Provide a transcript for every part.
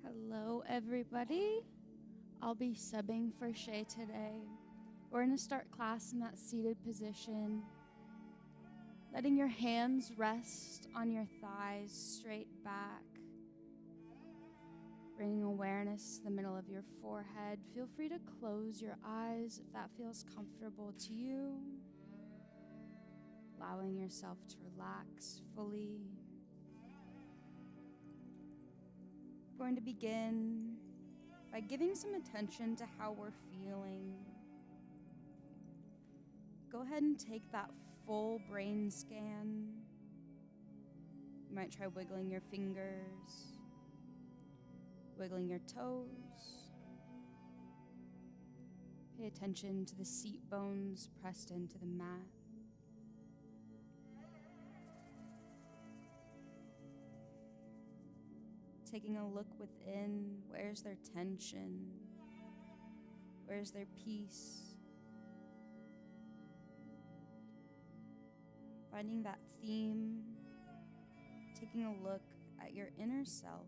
Hello, everybody. I'll be subbing for Shay today. We're going to start class in that seated position, letting your hands rest on your thighs straight back, bringing awareness to the middle of your forehead. Feel free to close your eyes if that feels comfortable to you, allowing yourself to relax fully. We're going to begin by giving some attention to how we're feeling. Go ahead and take that full brain scan. You might try wiggling your fingers, wiggling your toes. Pay attention to the seat bones pressed into the mat. Taking a look within, where's their tension? Where's their peace? Finding that theme, taking a look at your inner self.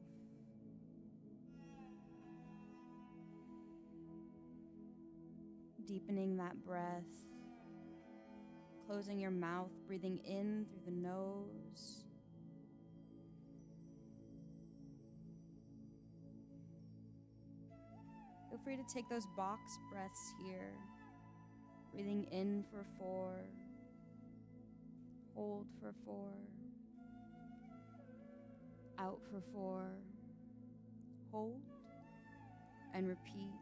Deepening that breath, closing your mouth, breathing in through the nose. Feel free to take those box breaths here. Breathing in for 4. Hold for 4. Out for 4. Hold and repeat.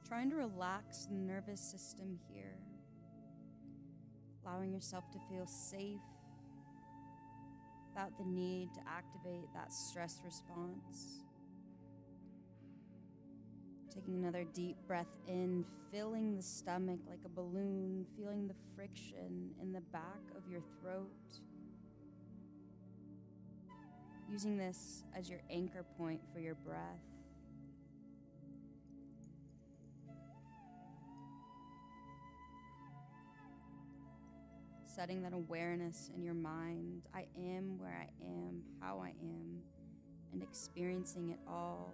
Trying to relax the nervous system here, allowing yourself to feel safe without the need to activate that stress response. Taking another deep breath in, filling the stomach like a balloon, feeling the friction in the back of your throat. Using this as your anchor point for your breath. Setting that awareness in your mind. I am where I am, how I am, and experiencing it all.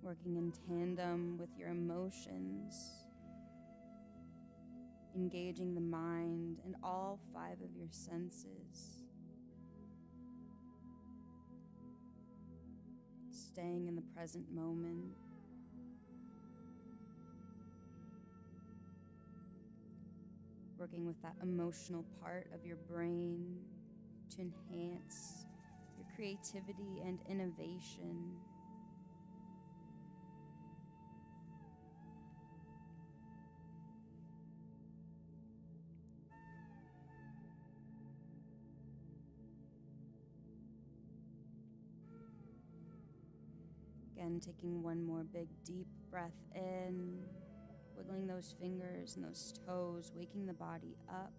Working in tandem with your emotions. Engaging the mind and all 5 of your senses. Staying in the present moment. Working with that emotional part of your brain to enhance your creativity and innovation. Again, taking one more big deep breath in. Wiggling those fingers and those toes, waking the body up,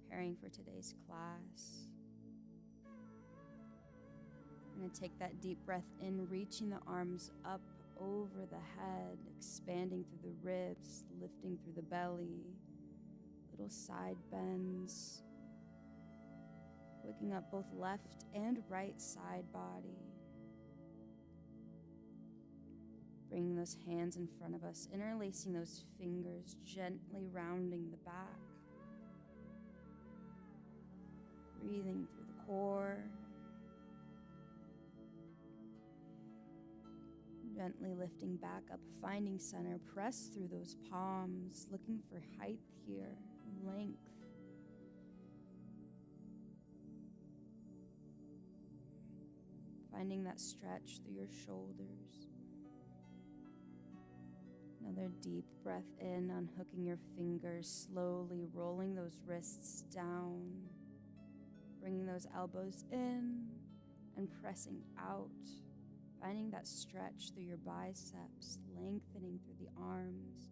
preparing for today's class. I'm going to take that deep breath in, reaching the arms up over the head, expanding through the ribs, lifting through the belly, little side bends, waking up both left and right side body. Bringing those hands in front of us, interlacing those fingers, gently rounding the back. Breathing through the core. Gently lifting back up, finding center. Press through those palms, looking for height here, length. Finding that stretch through your shoulders. Another deep breath in, unhooking your fingers, slowly rolling those wrists down, bringing those elbows in and pressing out, finding that stretch through your biceps, lengthening through the arms.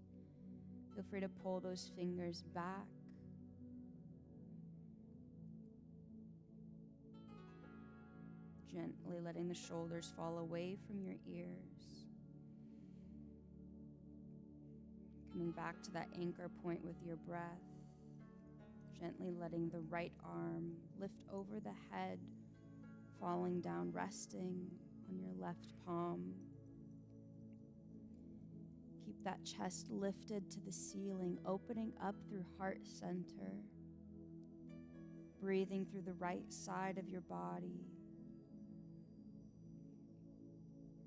Feel free to pull those fingers back, Gently letting the shoulders fall away from your ears. Coming back to that anchor point with your breath. Gently letting the right arm lift over the head, falling down, resting on your left palm. Keep that chest lifted to the ceiling, opening up through heart center. Breathing through the right side of your body.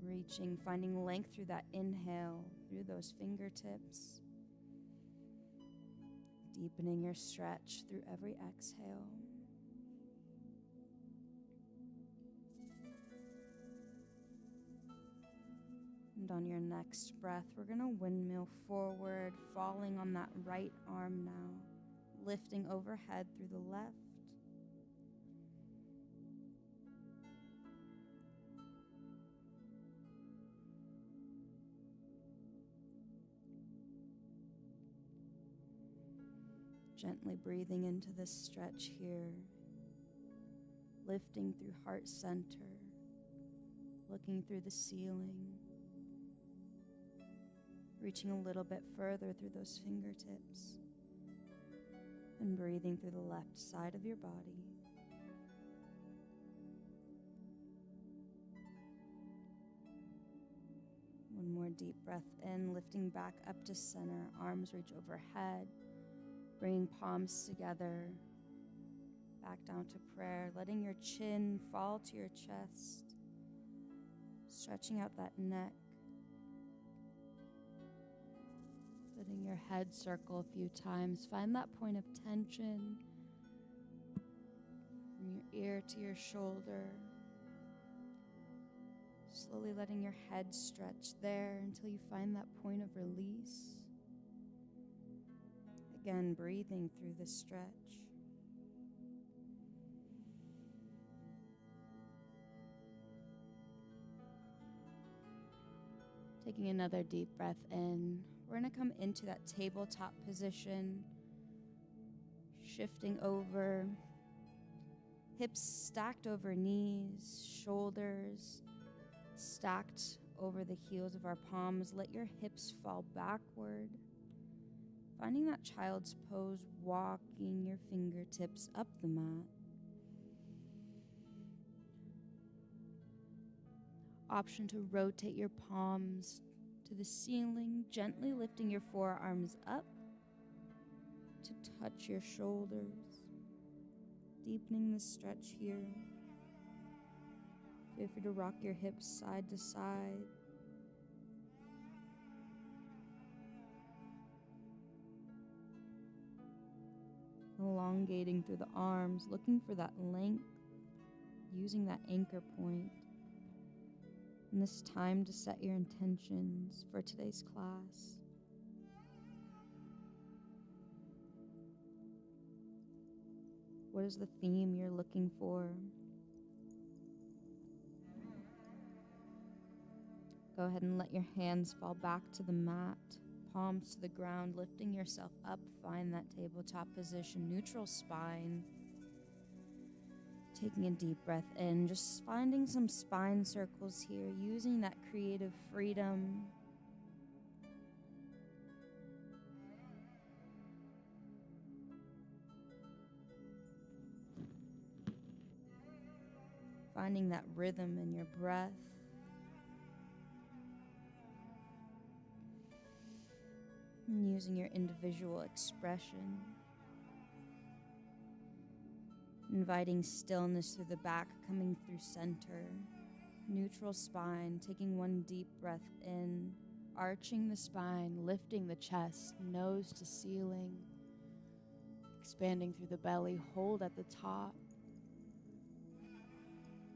Reaching, finding length through that inhale, through those fingertips. Deepening your stretch through every exhale. And on your next breath, we're going to windmill forward, falling on that right arm now, lifting overhead through the left. Gently breathing into this stretch here, lifting through heart center, looking through the ceiling, reaching a little bit further through those fingertips, and breathing through the left side of your body. One more deep breath in, lifting back up to center, arms reach overhead. Bringing palms together, back down to prayer, letting your chin fall to your chest, stretching out that neck, letting your head circle a few times. Find that point of tension from your ear to your shoulder, slowly letting your head stretch there until you find that point of release. Again, breathing through the stretch. Taking another deep breath in. We're going to come into that tabletop position, shifting over, hips stacked over knees, shoulders stacked over the heels of our palms. Let your hips fall backward. Finding that child's pose, walking your fingertips up the mat. Option to rotate your palms to the ceiling, gently lifting your forearms up to touch your shoulders. Deepening the stretch here. Feel free to rock your hips side to side. Elongating through the arms, looking for that length, using that anchor point. And this time to set your intentions for today's class. What is the theme you're looking for? Go ahead and let your hands fall back to the mat. Palms to the ground, lifting yourself up. Find that tabletop position, neutral spine. Taking a deep breath in, just finding some spine circles here, using that creative freedom. Finding that rhythm in your breath. And using your individual expression. Inviting stillness through the back, coming through center. Neutral spine, taking one deep breath in. Arching the spine, lifting the chest, nose to ceiling. Expanding through the belly, hold at the top.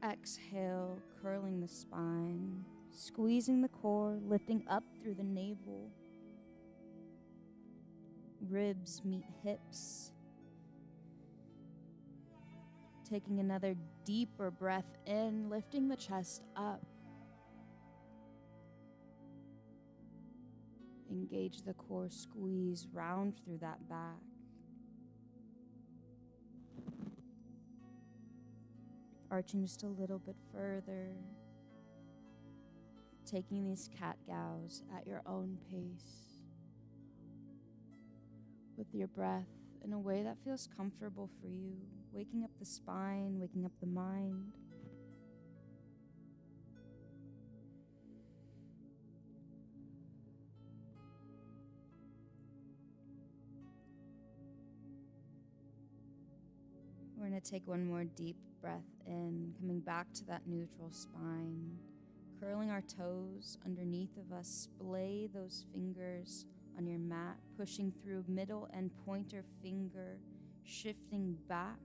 Exhale, curling the spine. Squeezing the core, lifting up through the navel. Ribs meet hips. Taking another deeper breath in, lifting the chest up. Engage the core, squeeze, round through that back. Arching just a little bit further. Taking these cat-cows at your own pace. With your breath in a way that feels comfortable for you. Waking up the spine, waking up the mind. We're going to take one more deep breath in, coming back to that neutral spine. Curling our toes underneath of us, splay those fingers on your mat, pushing through middle and pointer finger, shifting back,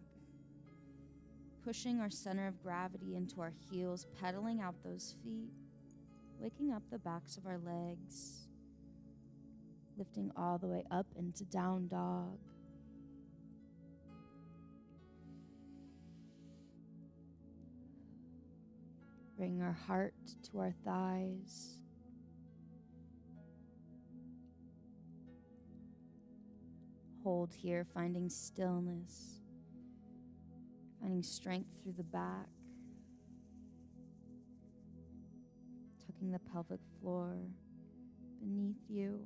pushing our center of gravity into our heels, pedaling out those feet, waking up the backs of our legs, lifting all the way up into down dog. Bring our heart to our thighs. Hold here, finding stillness, finding strength through the back, tucking the pelvic floor beneath you.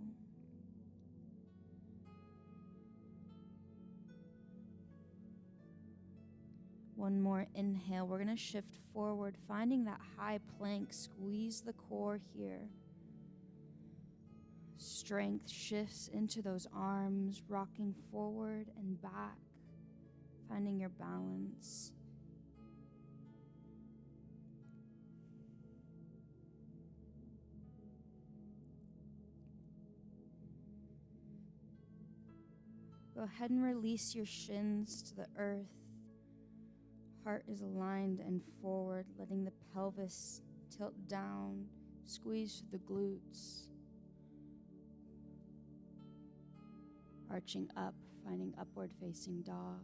One more inhale. We're going to shift forward, finding that high plank. Squeeze the core here. Strength shifts into those arms, rocking forward and back, finding your balance. Go ahead and release your shins to the earth. Heart is aligned and forward, letting the pelvis tilt down, squeeze through the glutes. Arching up, finding upward facing dog.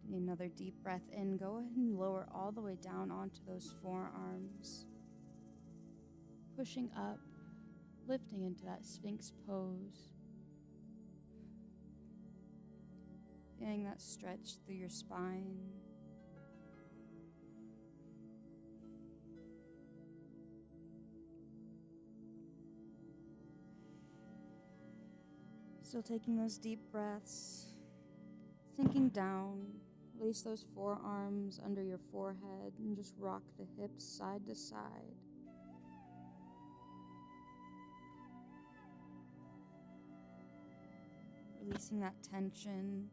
Take another deep breath in. Go ahead and lower all the way down onto those forearms. Pushing up, lifting into that Sphinx pose. Feeling that stretch through your spine. Still taking those deep breaths. Sinking down. Release those forearms under your forehead and just rock the hips side to side. Releasing that tension.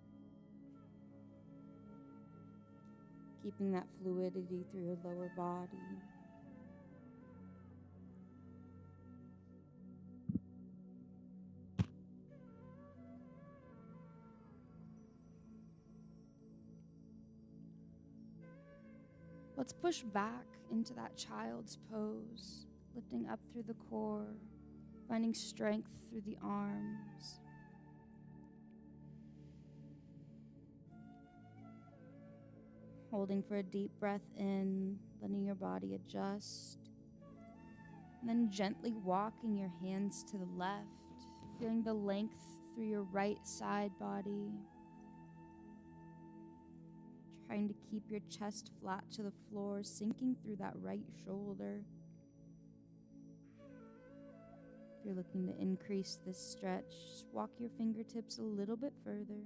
Keeping that fluidity through your lower body. Let's push back into that child's pose, lifting up through the core, finding strength through the arms. Holding for a deep breath in, letting your body adjust. And then gently walking your hands to the left, feeling the length through your right side body. Trying to keep your chest flat to the floor, sinking through that right shoulder. If you're looking to increase this stretch, just walk your fingertips a little bit further.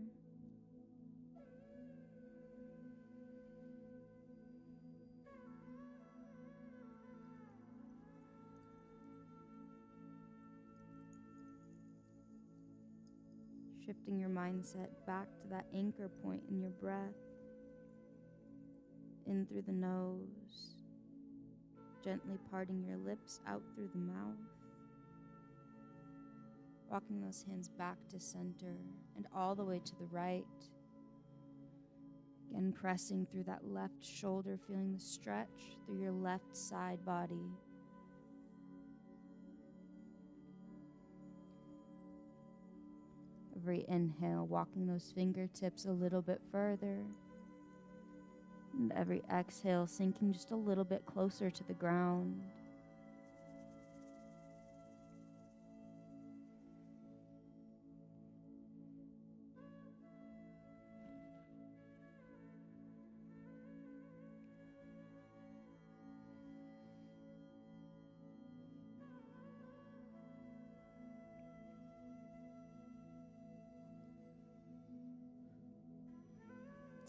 Shifting your mindset back to that anchor point in your breath. In through the nose, gently parting your lips out through the mouth. Walking those hands back to center and all the way to the right. Again, pressing through that left shoulder, feeling the stretch through your left side body. Every inhale, walking those fingertips a little bit further. And every exhale, sinking just a little bit closer to the ground.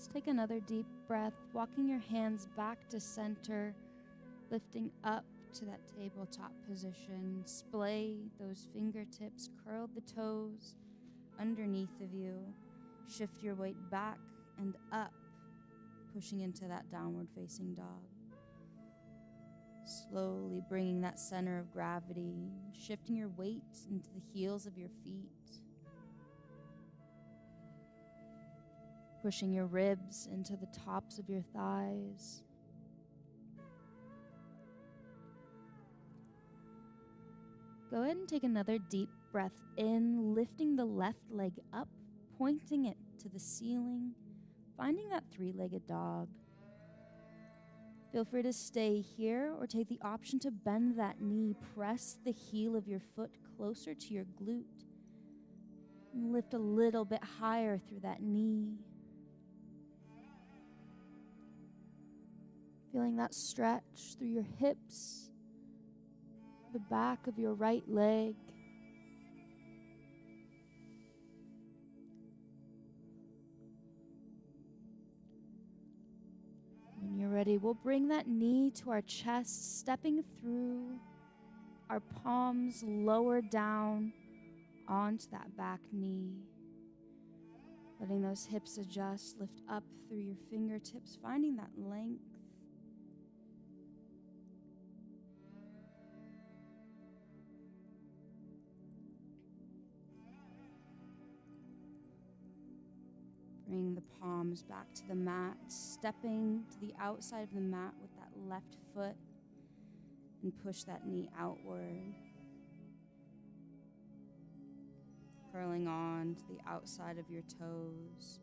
Let's take another deep breath, walking your hands back to center, lifting up to that tabletop position. Splay those fingertips, curl the toes underneath of you. Shift your weight back and up, pushing into that downward facing dog. Slowly bringing that center of gravity, shifting your weight into the heels of your feet. Pushing your ribs into the tops of your thighs. Go ahead and take another deep breath in, lifting the left leg up, pointing it to the ceiling, finding that three-legged dog. Feel free to stay here or take the option to bend that knee. Press the heel of your foot closer to your glute. And lift a little bit higher through that knee. Feeling that stretch through your hips, the back of your right leg. When you're ready, we'll bring that knee to our chest, stepping through our palms lower down onto that back knee. Letting those hips adjust, lift up through your fingertips, finding that length. Bring the palms back to the mat, stepping to the outside of the mat with that left foot and push that knee outward. Curling on to the outside of your toes.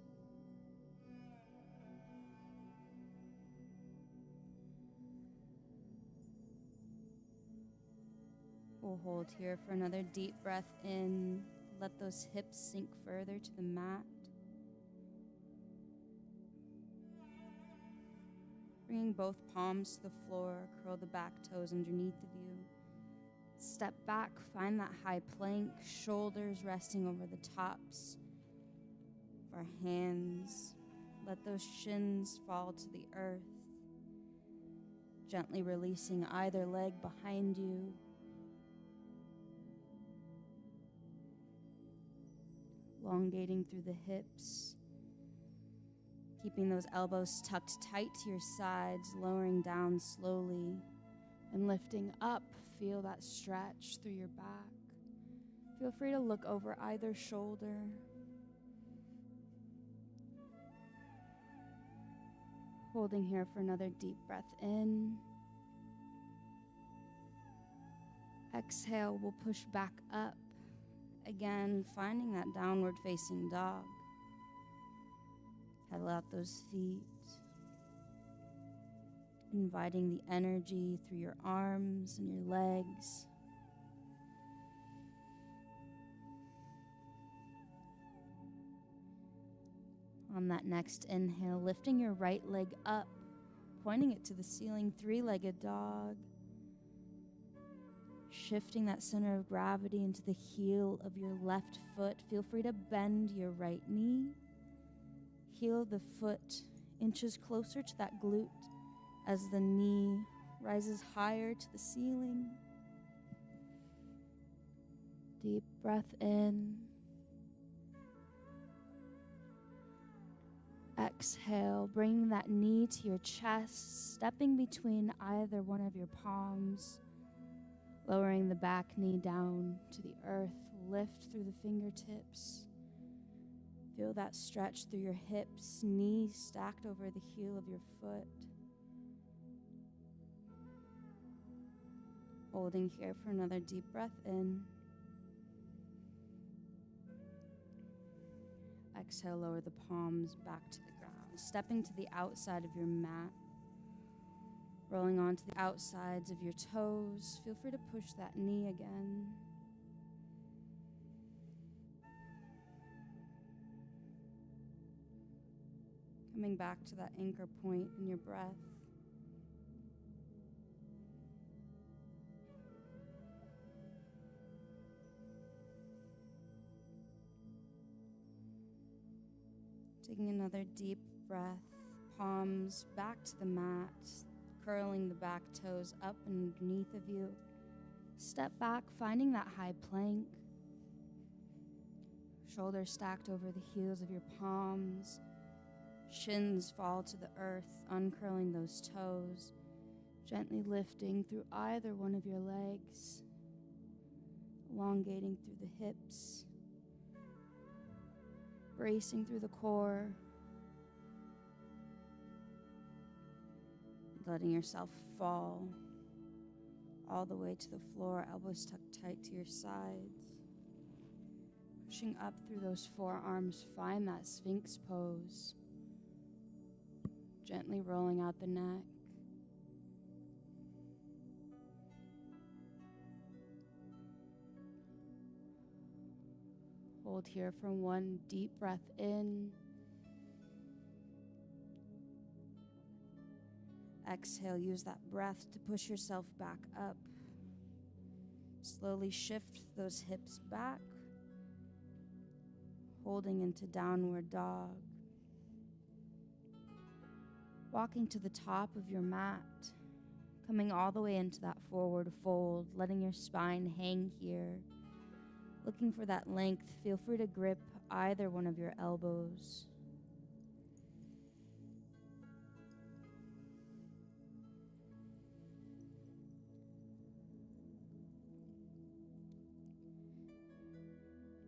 We'll hold here for another deep breath in. Let those hips sink further to the mat. Bringing both palms to the floor, curl the back toes underneath of you. Step back, find that high plank, shoulders resting over the tops of our hands. Let those shins fall to the earth. Gently releasing either leg behind you. Elongating through the hips. Keeping those elbows tucked tight to your sides, lowering down slowly and lifting up. Feel that stretch through your back. Feel free to look over either shoulder. Holding here for another deep breath in. Exhale, we'll push back up. Again, finding that downward facing dog. Pedal out those feet, inviting the energy through your arms and your legs. On that next inhale, lifting your right leg up, pointing it to the ceiling, three-legged dog. Shifting that center of gravity into the heel of your left foot. Feel free to bend your right knee. Heel the foot inches closer to that glute as the knee rises higher to the ceiling. Deep breath in. Exhale, bringing that knee to your chest, stepping between either one of your palms, lowering the back knee down to the earth. Lift through the fingertips. Feel that stretch through your hips, knees stacked over the heel of your foot. Holding here for another deep breath in. Exhale, lower the palms back to the ground. Stepping to the outside of your mat. Rolling onto the outsides of your toes. Feel free to push that knee again. Coming back to that anchor point in your breath. Taking another deep breath, palms back to the mat, curling the back toes up and underneath of you. Step back, finding that high plank. Shoulders stacked over the heels of your palms. Shins fall to the earth, uncurling those toes. Gently lifting through either one of your legs. Elongating through the hips. Bracing through the core. Letting yourself fall all the way to the floor, elbows tucked tight to your sides. Pushing up through those forearms, find that Sphinx pose. Gently rolling out the neck. Hold here for one deep breath in. Exhale, use that breath to push yourself back up. Slowly shift those hips back, holding into downward dog. Walking to the top of your mat, coming all the way into that forward fold, letting your spine hang here. Looking for that length, feel free to grip either one of your elbows.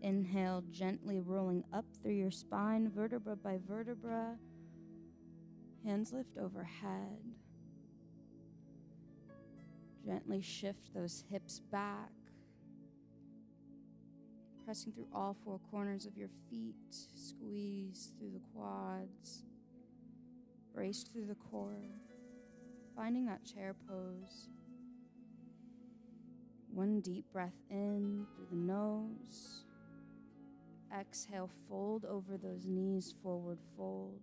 Inhale, gently rolling up through your spine, vertebra by vertebra. Hands lift overhead. Gently shift those hips back. Pressing through all four corners of your feet. Squeeze through the quads. Brace through the core. Finding that chair pose. One deep breath in through the nose. Exhale, fold over those knees, forward fold.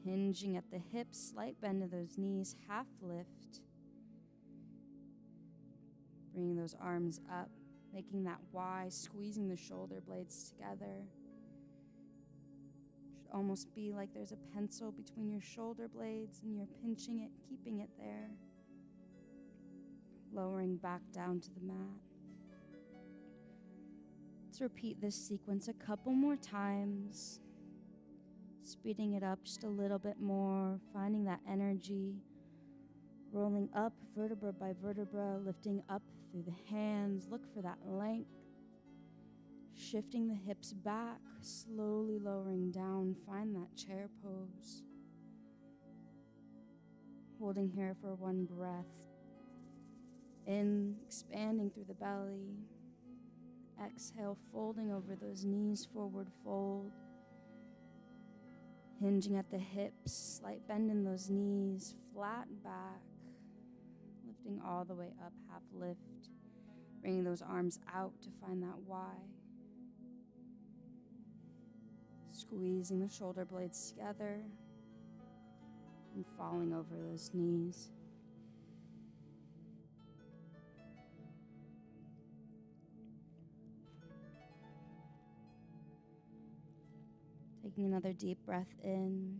Hinging at the hips, slight bend of those knees, half lift. Bringing those arms up, making that Y, squeezing the shoulder blades together. Should almost be like there's a pencil between your shoulder blades and you're pinching it, keeping it there. Lowering back down to the mat. Let's repeat this sequence a couple more times. Speeding it up just a little bit more, finding that energy. Rolling up vertebra by vertebra, lifting up through the hands. Look for that length. Shifting the hips back, slowly lowering down. Find that chair pose. Holding here for one breath. In, expanding through the belly. Exhale, folding over those knees, forward fold. Hinging at the hips, slight bend in those knees, flat back. Lifting all the way up, half lift. Bringing those arms out to find that Y. Squeezing the shoulder blades together and falling over those knees. Taking another deep breath in,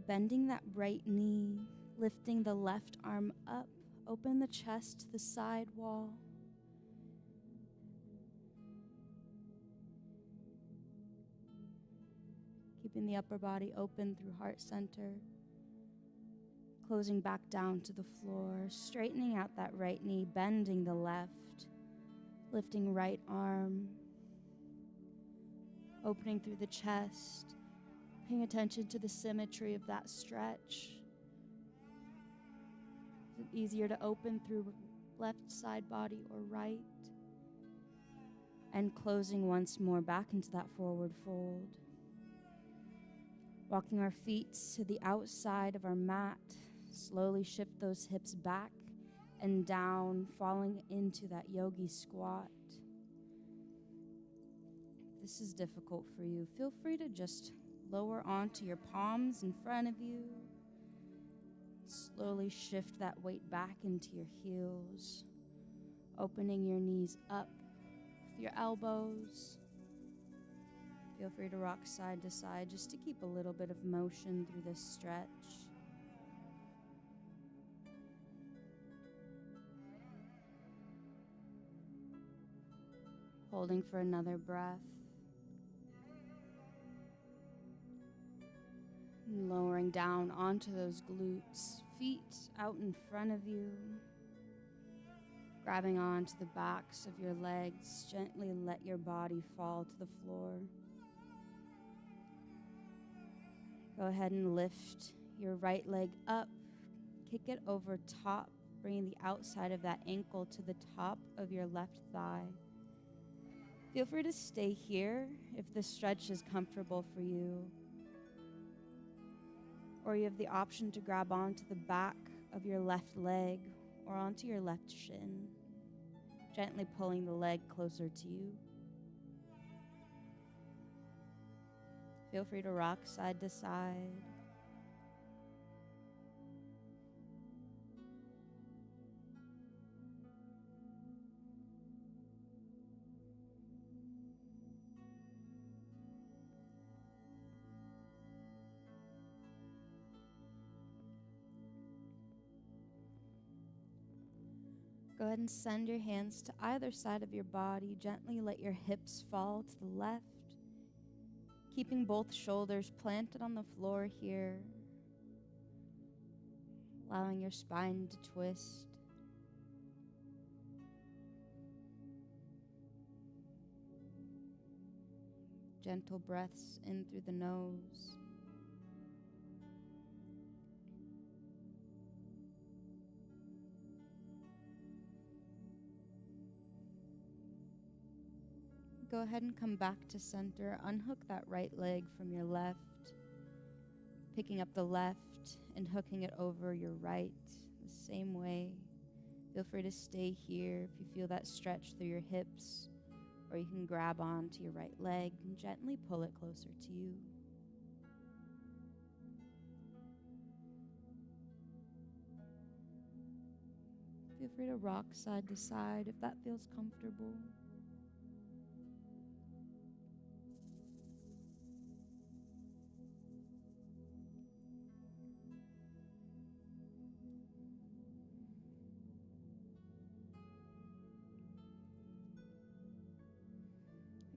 bending that right knee, lifting the left arm up, open the chest to the side wall. Keeping the upper body open through heart center. Closing back down to the floor, straightening out that right knee, bending the left, lifting right arm. Opening through the chest, paying attention to the symmetry of that stretch. Is it easier to open through left side body or right? And closing once more back into that forward fold. Walking our feet to the outside of our mat, slowly shift those hips back and down, falling into that yogi squat. This is difficult for you. Feel free to just lower onto your palms in front of you. Slowly shift that weight back into your heels. Opening your knees up with your elbows. Feel free to rock side to side just to keep a little bit of motion through this stretch. Holding for another breath. And lowering down onto those glutes, feet out in front of you. Grabbing onto the backs of your legs, gently let your body fall to the floor. Go ahead and lift your right leg up, kick it over top, bringing the outside of that ankle to the top of your left thigh. Feel free to stay here if the stretch is comfortable for you, or you have the option to grab onto the back of your left leg or onto your left shin, gently pulling the leg closer to you. Feel free to rock side to side. Go ahead and send your hands to either side of your body. Gently let your hips fall to the left, keeping both shoulders planted on the floor here, allowing your spine to twist. Gentle breaths in through the nose. Go ahead and come back to center. Unhook that right leg from your left, picking up the left and hooking it over your right the same way. Feel free to stay here if you feel that stretch through your hips, or you can grab onto your right leg and gently pull it closer to you. Feel free to rock side to side if that feels comfortable.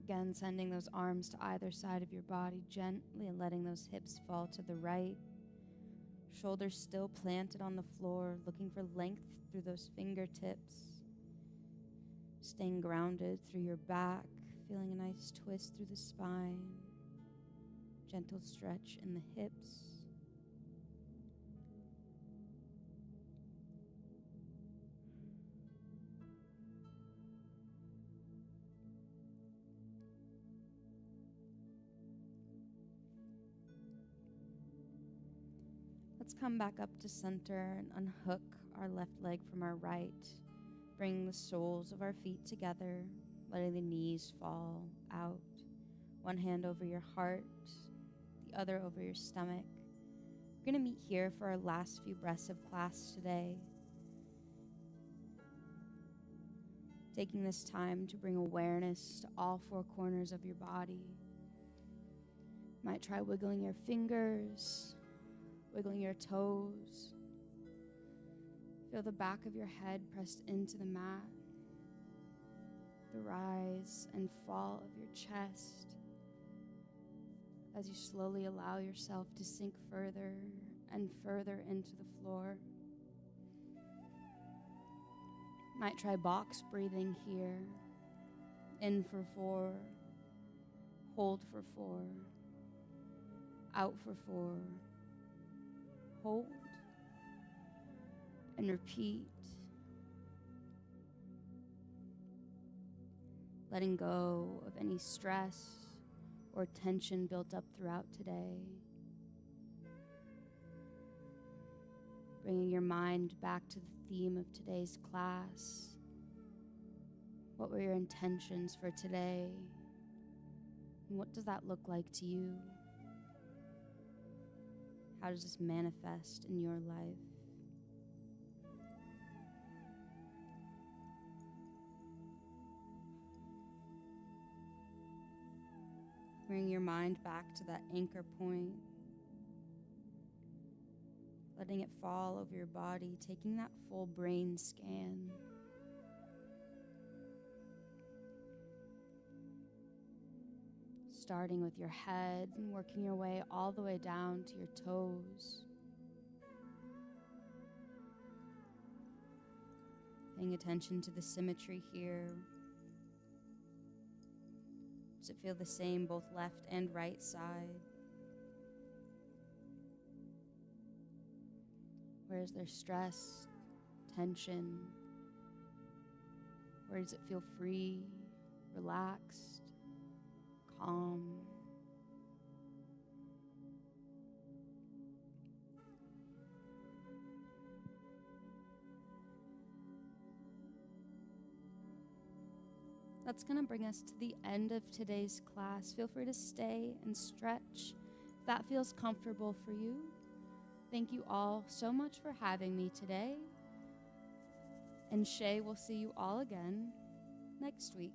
Again, sending those arms to either side of your body, gently letting those hips fall to the right. Shoulders still planted on the floor, looking for length through those fingertips. Staying grounded through your back, feeling a nice twist through the spine. Gentle stretch in the hips. Let's come back up to center and unhook our left leg from our right. Bring the soles of our feet together, letting the knees fall out. One hand over your heart, the other over your stomach. We're going to meet here for our last few breaths of class today. Taking this time to bring awareness to all four corners of your body. Might try wiggling your fingers, wiggling your toes. Feel the back of your head pressed into the mat. The rise and fall of your chest as you slowly allow yourself to sink further and further into the floor. Might try box breathing here. In for 4, hold for 4, out for 4, hold, and repeat. Letting go of any stress or tension built up throughout today. Bringing your mind back to the theme of today's class. What were your intentions for today? And what does that look like to you? How does this manifest in your life? Bring your mind back to that anchor point. Letting it fall over your body, taking that full brain scan. Starting with your head and working your way all the way down to your toes. Paying attention to the symmetry here. Does it feel the same both left and right side? Where is there stress, tension? Where does it feel free, relaxed, calm? That's going to bring us to the end of today's class. Feel free to stay and stretch if that feels comfortable for you. Thank you all so much for having me today. And Shay will see you all again next week.